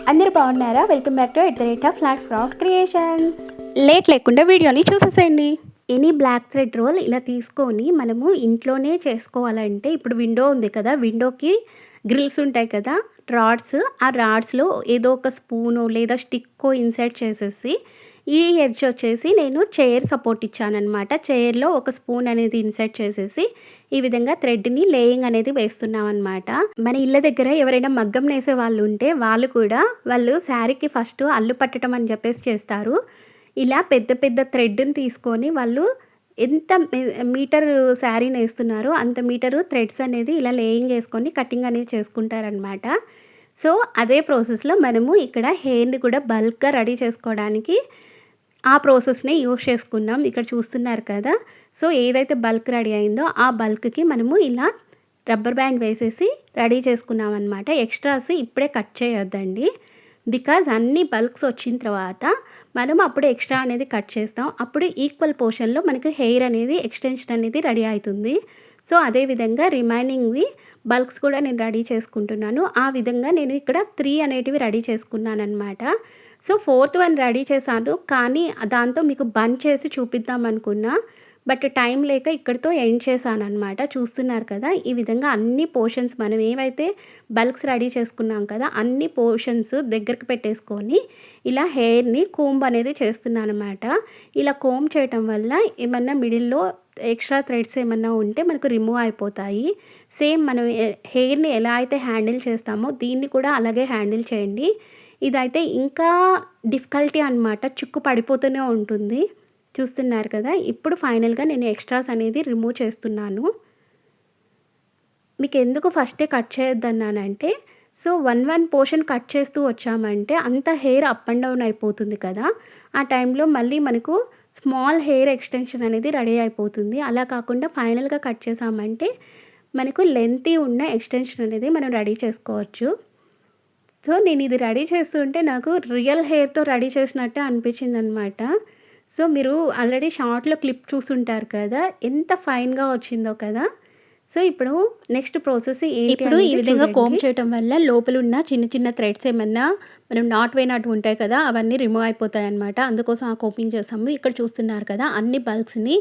అందరూ బాగున్నారా? Welcome back to @flat fraud creations. Late లేకుండా వీడియోని చూసేసేయండి. ఎనీ బ్లాక్ థ్రెడ్ రోల్ ఇలా తీసుకొని మనము ఇంట్లోనే చేసుకోవాలంటే, ఇప్పుడు విండో ఉంది కదా, విండోకి గ్రిల్స్ ఉంటాయి కదా, రాడ్స్. ఆ రాడ్స్లో ఏదో ఒక స్పూను లేదా స్టిక్కో ఇన్సర్ట్ చేసేసి, ఈ ఎడ్జ్ వచ్చేసి నేను చైర్ సపోర్ట్ ఇచ్చానమాట. చైర్లో ఒక స్పూన్ అనేది ఇన్సర్ట్ చేసేసి ఈ విధంగా థ్రెడ్ని లేయింగ్ అనేది వేస్తున్నాం అనమాట. మన ఇళ్ళ దగ్గర ఎవరైనా మగ్గం నేసే వాళ్ళు ఉంటే వాళ్ళు శారీకి ఫస్ట్ అల్లు పట్టడం అని చెప్పేసి చేస్తారు. ఇలా పెద్ద పెద్ద థ్రెడ్ని తీసుకొని వాళ్ళు ఎంత మీటర్ శారీ నేస్తున్నారో అంత మీటరు థ్రెడ్స్ అనేది ఇలా లేయింగ్ వేసుకొని కటింగ్ అనేది చేసుకుంటారనమాట. సో అదే ప్రాసెస్లో మనము ఇక్కడ హెయిర్ని కూడా బల్క్గా రెడీ చేసుకోవడానికి ఆ ప్రాసెస్ని యూజ్ చేసుకున్నాం. ఇక్కడ చూస్తున్నారు కదా. సో ఏదైతే బల్క్ రెడీ అయిందో ఆ బల్క్కి మనము ఇలా రబ్బర్ బ్యాండ్ వేసేసి రెడీ చేసుకున్నాం అనమాట. ఎక్స్ట్రాస్ ఇప్పుడే కట్ చేయొద్దండి, బికాజ్ అన్ని బల్క్స్ వచ్చిన తర్వాత మనం అప్పుడు ఎక్స్ట్రా అనేది కట్ చేస్తాం. అప్పుడు ఈక్వల్ పోర్షన్లో మనకి హెయిర్ అనేది ఎక్స్టెన్షన్ అనేది రెడీ అవుతుంది. సో అదేవిధంగా రిమైనింగ్వి బల్క్స్ కూడా నేను రెడీ చేసుకుంటున్నాను. ఆ విధంగా నేను ఇక్కడ 3 అనేటివి రెడీ చేసుకున్నాను అనమాట. సో 4th వన్ రెడీ చేశాను, కానీ దాంతో మీకు బంచ్ చేసి చూపిద్దాం అనుకున్నా, బట్ టైం లేక ఇక్కడితో ఎండ్ చేశాను అనమాట. చూస్తున్నారు కదా, ఈ విధంగా అన్ని పోర్షన్స్ మనం ఏవైతే బల్క్స్ రెడీ చేసుకున్నాం కదా, అన్ని పోర్షన్స్ దగ్గరికి పెట్టేసుకొని ఇలా హెయిర్ని కోంబ్ అనేది చేస్తున్నాను అనమాట. ఇలా కోంబ్ చేయటం వల్ల ఏమన్నా మిడిల్లో ఎక్స్ట్రా థ్రెడ్స్ ఏమన్నా ఉంటే మనకు రిమూవ్ అయిపోతాయి. సేమ్ మనం హెయిర్ని ఎలా అయితే హ్యాండిల్ చేస్తామో దీన్ని కూడా అలాగే హ్యాండిల్ చేయండి. ఇదైతే ఇంకా డిఫికల్టీ అనమాట, చుక్కు పడిపోతూనే ఉంటుంది. చూస్తున్నారు కదా. ఇప్పుడు ఫైనల్గా నేను ఎక్స్ట్రాస్ అనేది రిమూవ్ చేస్తున్నాను. మీకు ఎందుకు ఫస్టే కట్ చేయొద్దన్నానంటే, సో 1 పోర్షన్ కట్ చేస్తూ వచ్చామంటే అంత హెయిర్ అప్ అండ్ డౌన్ అయిపోతుంది కదా, ఆ టైంలో మళ్ళీ మనకు స్మాల్ హెయిర్ ఎక్స్టెన్షన్ అనేది రెడీ అయిపోతుంది. అలా కాకుండా ఫైనల్గా కట్ చేసామంటే మనకు లెంతీ ఉన్న ఎక్స్టెన్షన్ అనేది మనం రెడీ చేసుకోవచ్చు. సో నేను ఇది రెడీ చేస్తుంటే నాకు రియల్ హెయిర్తో రెడీ చేసినట్టే అనిపించింది అనమాట. సో మీరు ఆల్రెడీ షార్ట్లో క్లిప్ చూసుంటారు కదా, ఎంత ఫైన్గా వచ్చిందో కదా. సో ఇప్పుడు నెక్స్ట్ ప్రాసెస్ ఏంటి, ఇప్పుడు ఈ విధంగా కోమ్ చేయటం వల్ల లోపల ఉన్న చిన్న చిన్న థ్రెడ్స్ ఏమన్నా మనం నాట్ వేనట్టు ఉంటాయి కదా, అవన్నీ రిమూవ్ అయిపోతాయి అనమాట. అందుకోసం ఆ కోపింగ్ చేసాము. ఇక్కడ చూస్తున్నారు కదా, అన్ని బల్క్స్ని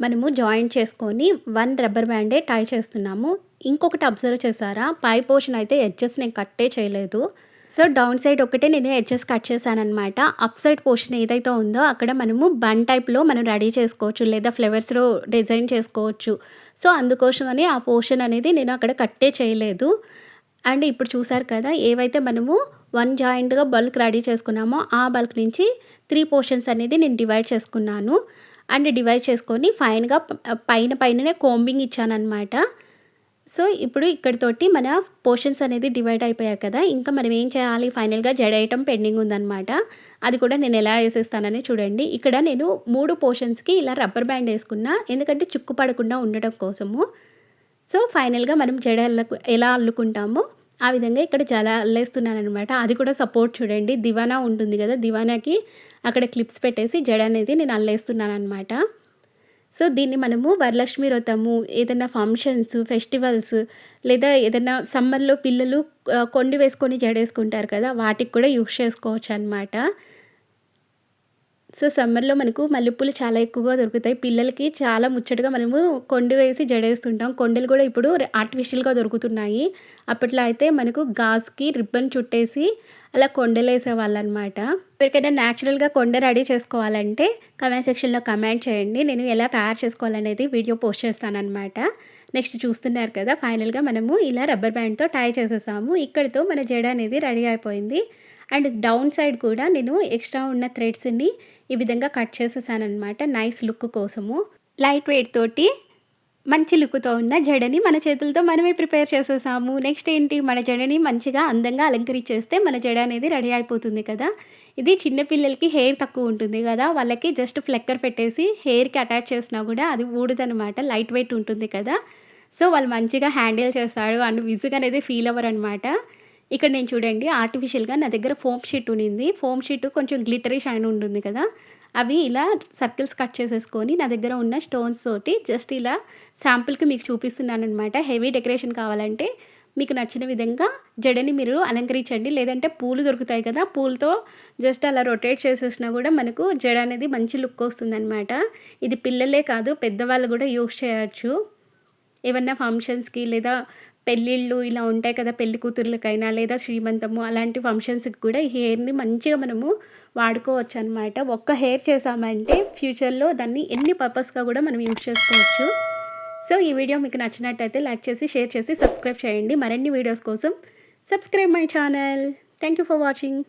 మనము జాయింట్ చేసుకొని 1 రబ్బర్ బ్యాండే టై చేస్తున్నాము. ఇంకొకటి అబ్జర్వ్ చేశారా, పై పోర్షన్ అయితే ఎడ్జెస్ నేను కట్టే చేయలేదు. సో డౌన్ సైడ్ ఒకటే నేను ఎడ్జెస్ కట్ చేశానమాట. అప్ సైడ్ పోర్షన్ ఏదైతే ఉందో అక్కడ మనము బన్ టైప్లో మనం రెడీ చేసుకోవచ్చు, లేదా ఫ్లవర్స్లో డిజైన్ చేసుకోవచ్చు. సో అందుకోసమని ఆ పోర్షన్ అనేది నేను అక్కడ కట్టే చేయలేదు. అండ్ ఇప్పుడు చూసారు కదా, ఏవైతే మనము 1 జాయింట్గా బల్క్ రెడీ చేసుకున్నామో ఆ బల్క్ నుంచి 3 పోర్షన్స్ అనేది నేను డివైడ్ చేసుకున్నాను. అండ్ డివైడ్ చేసుకొని ఫైన్గా పైననే కోంబింగ్ ఇచ్చానమాట. సో ఇప్పుడు ఇక్కడితోటి మన పోర్షన్స్ అనేది డివైడ్ అయిపోయాయి కదా, ఇంకా మనం ఏం చేయాలి, ఫైనల్గా జడేయటం పెండింగ్ ఉందన్నమాట. అది కూడా నేను ఎలా వేసేస్తానని చూడండి. ఇక్కడ నేను 3 పోర్షన్స్కి ఇలా రబ్బర్ బ్యాండ్ వేసుకున్నా, ఎందుకంటే చుక్కు పడకుండా ఉండటం కోసము. సో ఫైనల్గా మనం జడ ఎలా అల్లుకుంటామో ఆ విధంగా ఇక్కడ జడ అల్లేస్తున్నాను అనమాట. అది కూడా సపోర్ట్ చూడండి, దివానా ఉంటుంది కదా, దివానాకి అక్కడ క్లిప్స్ పెట్టేసి జడ అనేది నేను అల్లేస్తున్నాను అనమాట. సో దీన్ని మనము వరలక్ష్మి వ్రతము, ఏదైనా ఫంక్షన్స్, ఫెస్టివల్స్, లేదా ఏదైనా సమ్మర్లో పిల్లలు కొండి వేసుకొని జడేసుకుంటారు కదా, వాటికి కూడా యూస్ చేసుకోవచ్చు అనమాట. సో సమ్మర్లో మనకు మల్లెపూలు చాలా ఎక్కువగా దొరుకుతాయి. పిల్లలకి చాలా ముచ్చటగా మనము కొండి వేసి జడేస్తుంటాం. కొండలు కూడా ఇప్పుడు ఆర్టిఫిషియల్గా దొరుకుతున్నాయి. అప్పట్లో అయితే మనకు గాజుకి రిబ్బన్ చుట్టేసి అలా కొండలేసేవాళ్ళు అనమాట. ఎవరికైనా న్యాచురల్గా కొండ రెడీ చేసుకోవాలంటే కమెంట్ సెక్షన్లో కమెంట్ చేయండి, నేను ఎలా తయారు చేసుకోవాలనేది వీడియో పోస్ట్ చేస్తానన్నమాట. నెక్స్ట్ చూస్తున్నారు కదా, ఫైనల్గా మనము ఇలా రబ్బర్ బ్యాండ్తో టై చేసేసాము. ఇక్కడితో మన జడ అనేది రెడీ అయిపోయింది. అండ్ డౌన్ సైడ్ కూడా నేను ఎక్స్ట్రా ఉన్న థ్రెడ్స్ని ఈ విధంగా కట్ చేసేసానమాట, నైస్ లుక్ కోసము. లైట్ వెయిట్ తోటి మంచి లుక్తో ఉన్న జడని మన చేతులతో మనమే ప్రిపేర్ చేసేసాము. నెక్స్ట్ ఏంటి, మన జడని మంచిగా అందంగా అలంకరించేస్తే మన జడ అనేది రెడీ అయిపోతుంది కదా. ఇది చిన్నపిల్లలకి హెయిర్ తక్కువ ఉంటుంది కదా, వాళ్ళకి జస్ట్ ఫ్లెక్కర్ పెట్టేసి హెయిర్కి అటాచ్ చేసినా కూడా అది ఊడదనమాట, లైట్ వెయిట్ ఉంటుంది కదా. సో వాళ్ళు మంచిగా హ్యాండిల్ చేస్తాడు అండ్ విజిగ్ అనేది ఫీల్ అవ్వరు అనమాట. ఇక్కడ నేను చూడండి, ఆర్టిఫిషియల్గా నా దగ్గర ఫోమ్ షీట్ ఉన్నింది. ఫోమ్ షీట్ కొంచెం గ్లిటరీ షైన్ ఉంటుంది కదా, అవి ఇలా సర్కిల్స్ కట్ చేసేసుకొని నా దగ్గర ఉన్న స్టోన్స్ తోటి జస్ట్ ఇలా శాంపుల్కి మీకు చూపిస్తున్నాను అనమాట. హెవీ డెకరేషన్ కావాలంటే మీకు నచ్చిన విధంగా జడని మీరు అలంకరించండి. లేదంటే పూలు దొరుకుతాయి కదా, పూలతో జస్ట్ అలా రొటేట్ చేసేసినా కూడా మనకు జడ అనేది మంచి లుక్ వస్తుందనమాట. ఇది పిల్లలే కాదు పెద్దవాళ్ళు కూడా యూజ్ చేయొచ్చు. ఏమన్నా ఫంక్షన్స్‌కి లేదా పెళ్ళిళ్ళు ఇలా ఉంటాయి కదా, పెళ్లి కూతుర్లకైనా లేదా శ్రీమంతము అలాంటి ఫంక్షన్స్‌కి కూడా ఈ హెయిర్‌ని మంచిగా మనము వాడుకోవచ్చనమాట. ఒక్క హెయిర్ చేసామంటే ఫ్యూచర్‌లో దాన్ని ఎన్ని పర్పస్‌గా కూడా మనం యూజ్ చేసుకోవచ్చు. సో ఈ వీడియో మీకు నచ్చినట్టయితే లైక్ చేసి, షేర్ చేసి, సబ్స్క్రైబ్ చేయండి. మరిన్ని వీడియోస్ కోసం subscribe my channel. Thank you for watching.